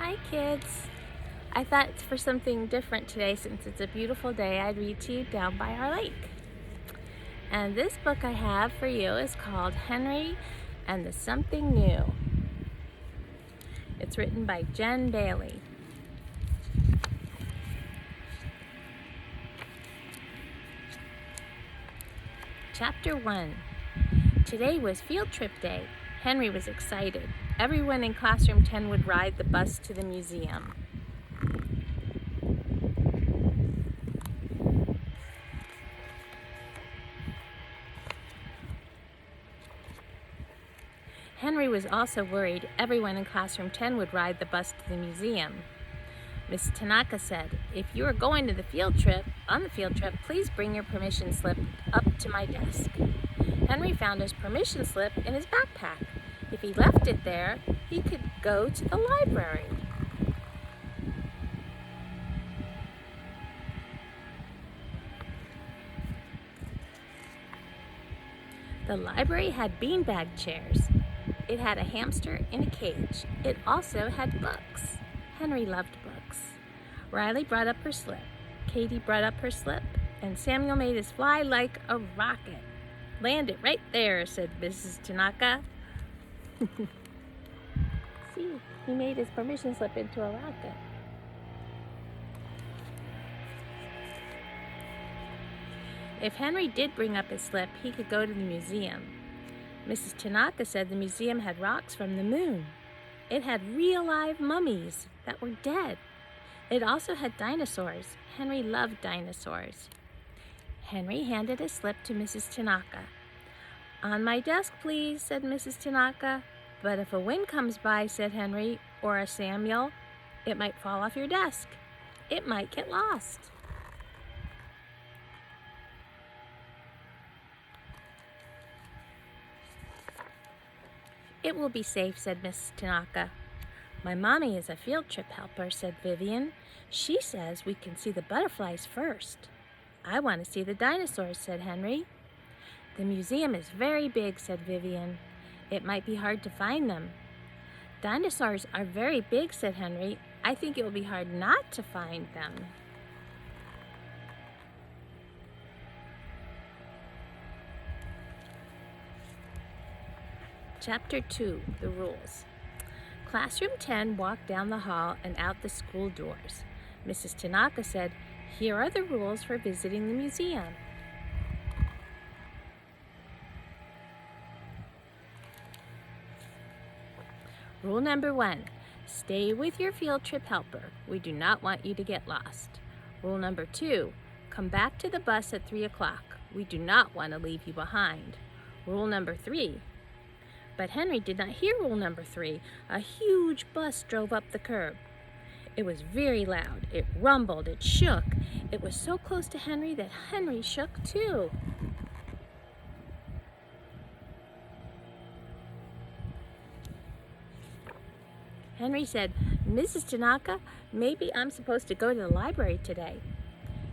Hi kids! I thought for something different today, since it's a beautiful day, I'd read to you Down by Our Lake. And this book I have for you is called Henry and the Something New. It's written by Jen Bailey. Chapter 1. Today was field trip day. Henry was excited. Everyone in classroom 10 would ride the bus to the museum. Henry was also worried everyone in classroom 10 would ride the bus to the museum. Miss Tanaka said, "If you are going to the field trip, please bring your permission slip up to my desk." Henry found his permission slip in his backpack. If he left it there, he could go to the library. The library had beanbag chairs. It had a hamster in a cage. It also had books. Henry loved books. Riley brought up her slip. Katie brought up her slip, and Samuel made his fly like a rocket. "Land it right there," said Mrs. Tanaka. See, he made his permission slip into a rocket. If Henry did bring up his slip, he could go to the museum. Mrs. Tanaka said the museum had rocks from the moon. It had real live mummies that were dead. It also had dinosaurs. Henry loved dinosaurs. Henry handed his slip to Mrs. Tanaka. "On my desk, please," said Mrs. Tanaka. "But if a wind comes by," said Henry, "or a Samuel, it might fall off your desk. It might get lost." "It will be safe," said Mrs. Tanaka. "My mommy is a field trip helper," said Vivian. "She says we can see the butterflies first." "I want to see the dinosaurs," said Henry. "The museum is very big," said Vivian. "It might be hard to find them." "Dinosaurs are very big," said Henry. "I think it will be hard not to find them." Chapter 2, The Rules. Classroom 10 walked down the hall and out the school doors. Mrs. Tanaka said, "Here are the rules for visiting the museum." Rule number 1, stay with your field trip helper. We do not want you to get lost. Rule number 2, come back to the bus at 3 o'clock. We do not want to leave you behind. Rule number 3, but Henry did not hear rule number 3. A huge bus drove up the curb. It was very loud. It rumbled. It shook. It was so close to Henry that Henry shook too. Henry said, "Mrs. Tanaka, maybe I'm supposed to go to the library today."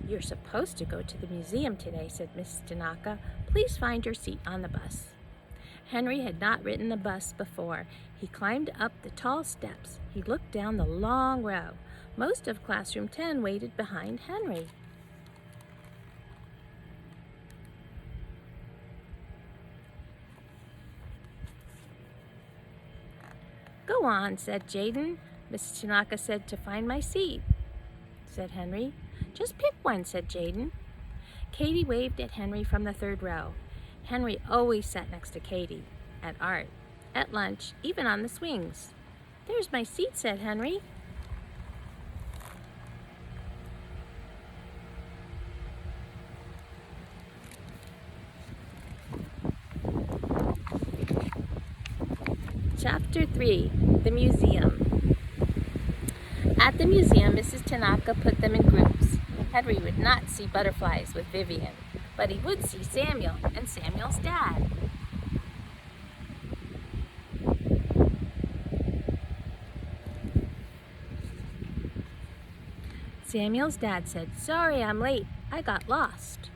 "You're supposed to go to the museum today," said Mrs. Tanaka. "Please find your seat on the bus." Henry had not ridden the bus before. He climbed up the tall steps. He looked down the long row. Most of classroom 10 waited behind Henry. "Go on," said Jaden. Mrs. Tanaka said, "To find my seat," said Henry. "Just pick one," said Jaden. Katie waved at Henry from the 3rd row. Henry always sat next to Katie, at art, at lunch, even on the swings. "There's my seat," said Henry. Chapter 3, The Museum. At the museum, Mrs. Tanaka put them in groups. Henry would not see butterflies with Vivian, but he would see Samuel and Samuel's dad. Samuel's dad said, "Sorry, I'm late. I got lost."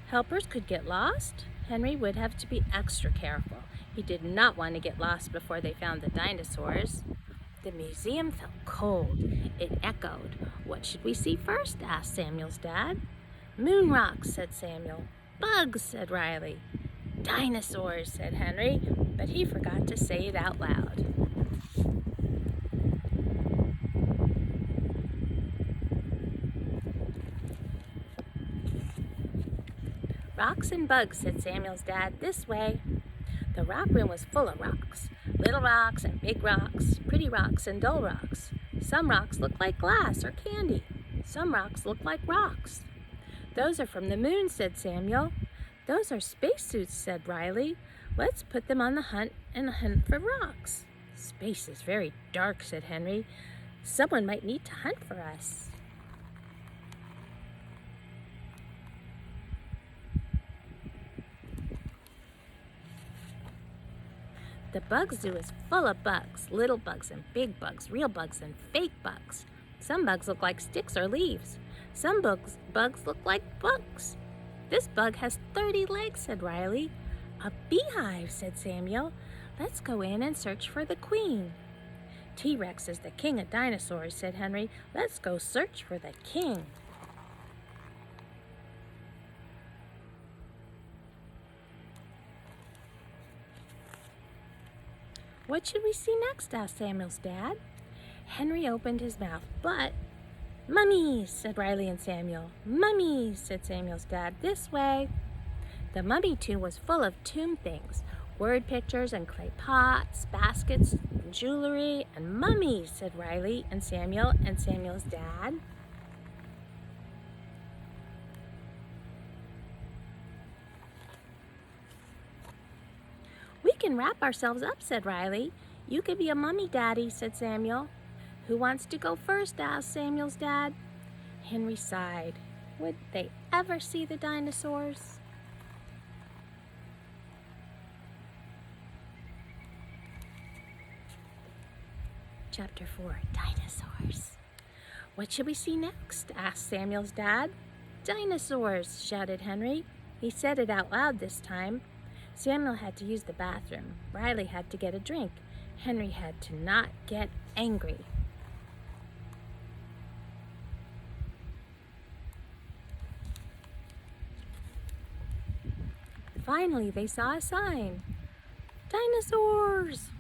Helpers could get lost? Henry would have to be extra careful. He did not want to get lost before they found the dinosaurs. The museum felt cold. It echoed. "What should we see first?" asked Samuel's dad. "Moon rocks," said Samuel. "Bugs," said Riley. "Dinosaurs," said Henry, but he forgot to say it out loud. "Rocks and bugs," said Samuel's dad. "This way." The rock room was full of rocks. Little rocks and big rocks, pretty rocks and dull rocks. Some rocks looked like glass or candy. Some rocks looked like rocks. "Those are from the moon," said Samuel. "Those are spacesuits," said Riley. "Let's put them on the hunt and hunt for rocks." "Space is very dark," said Henry. "Someone might need to hunt for us." The bug zoo is full of bugs, little bugs and big bugs, real bugs and fake bugs. Some bugs look like sticks or leaves. Some bugs look like bugs. "This bug has 30 legs," said Riley. "A beehive," said Samuel. "Let's go in and search for the queen." "T-Rex is the king of dinosaurs," said Henry. "Let's go search for the king." "What should we see next?" asked Samuel's dad. Henry opened his mouth, but "Mummies," said Riley and Samuel. "Mummies," said Samuel's dad. "This way." The mummy tomb was full of tomb things, word pictures and clay pots, baskets, and jewelry, and mummies, said Riley and Samuel's dad. "We can wrap ourselves up," said Riley. "You could be a mummy, Daddy," said Samuel. "Who wants to go first?" asked Samuel's dad. Henry sighed. Would they ever see the dinosaurs? Chapter 4, Dinosaurs. "What should we see next?" asked Samuel's dad. "Dinosaurs," shouted Henry. He said it out loud this time. Samuel had to use the bathroom. Riley had to get a drink. Henry had to not get angry. Finally, they saw a sign. "Dinosaurs!"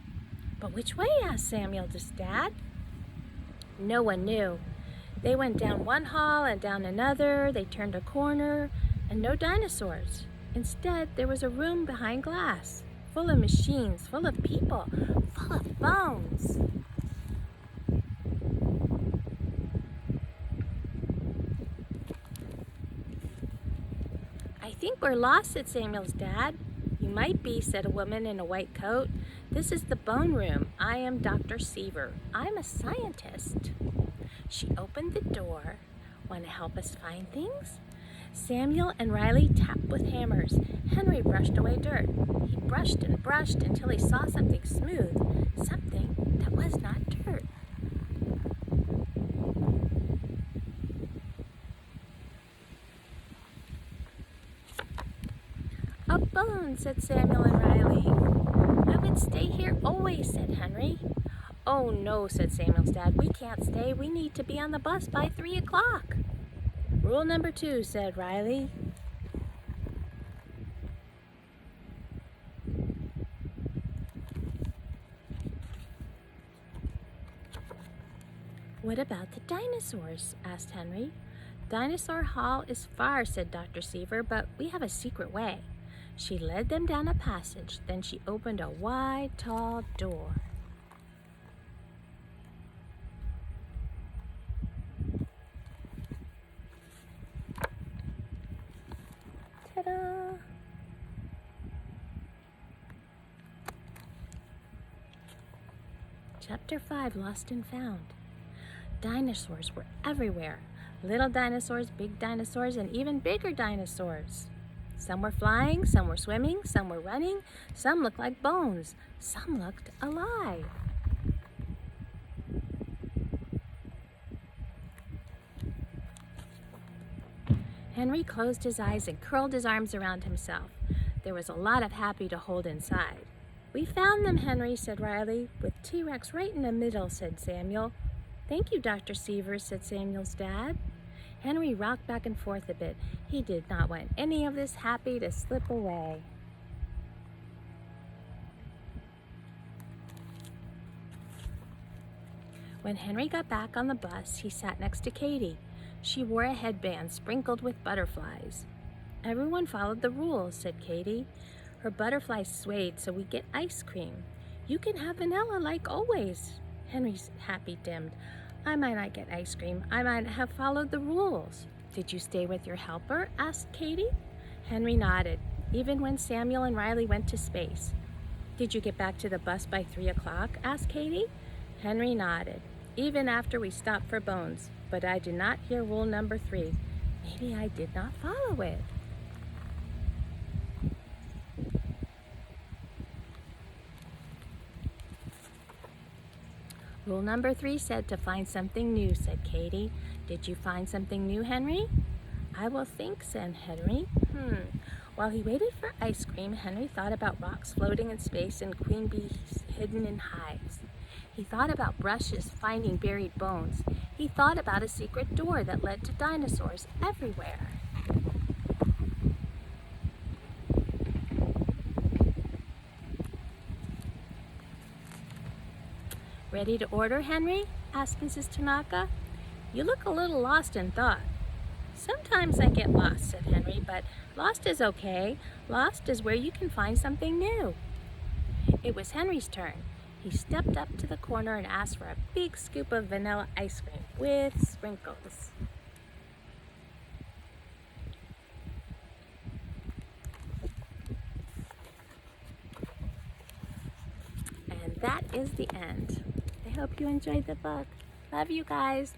"But which way?" asked Samuel's dad. No one knew. They went down one hall and down another. They turned a corner, and no dinosaurs. Instead, there was a room behind glass, full of machines, full of people, full of bones. "I think we're lost," said Samuel's dad. "You might be," said a woman in a white coat. "This is the bone room. I am Dr. Seaver. I'm a scientist." She opened the door. "Want to help us find things?" Samuel and Riley tapped with hammers. Henry brushed away dirt. He brushed and brushed until he saw something smooth, something that was not dirt. "A bone," said Samuel and Riley. "I would stay here always," said Henry. "Oh no," said Samuel's dad. "We can't stay. We need to be on the bus by 3 o'clock. "Rule number 2, said Riley. "What about the dinosaurs?" asked Henry. "Dinosaur Hall is far," said Dr. Seaver, "but we have a secret way." She led them down a passage. Then she opened a wide, tall door. Ta-da! Chapter 5, Lost and Found. Dinosaurs were everywhere. Little dinosaurs, big dinosaurs, and even bigger dinosaurs. Some were flying, some were swimming, some were running, some looked like bones, some looked alive. Henry closed his eyes and curled his arms around himself. There was a lot of happy to hold inside. "We found them, Henry," said Riley. "With T-Rex right in the middle," said Samuel. "Thank you, Dr. Seavers," said Samuel's dad. Henry rocked back and forth a bit. He did not want any of this happy to slip away. When Henry got back on the bus, he sat next to Katie. She wore a headband sprinkled with butterflies. "Everyone followed the rules," said Katie. "Her butterflies swayed, so we get ice cream. You can have vanilla like always." Henry's happy dimmed. "I might not get ice cream. I might have followed the rules." "Did you stay with your helper?" asked Katie. Henry nodded, even when Samuel and Riley went to space. "Did you get back to the bus by 3 o'clock?" asked Katie. Henry nodded, "Even after we stopped for Bones, but I did not hear rule number 3. Maybe I did not follow it." "Rule number 3 said to find something new," said Katie. "Did you find something new, Henry?" "I will think," said Henry. While he waited for ice cream, Henry thought about rocks floating in space and queen bees hidden in hives. He thought about brushes finding buried bones. He thought about a secret door that led to dinosaurs everywhere. "Ready to order, Henry?" asked Mrs. Tanaka. "You look a little lost in thought." "Sometimes I get lost," said Henry, "but lost is okay. Lost is where you can find something new." It was Henry's turn. He stepped up to the corner and asked for a big scoop of vanilla ice cream with sprinkles. And that is the end. I hope you enjoyed the book. Love you guys.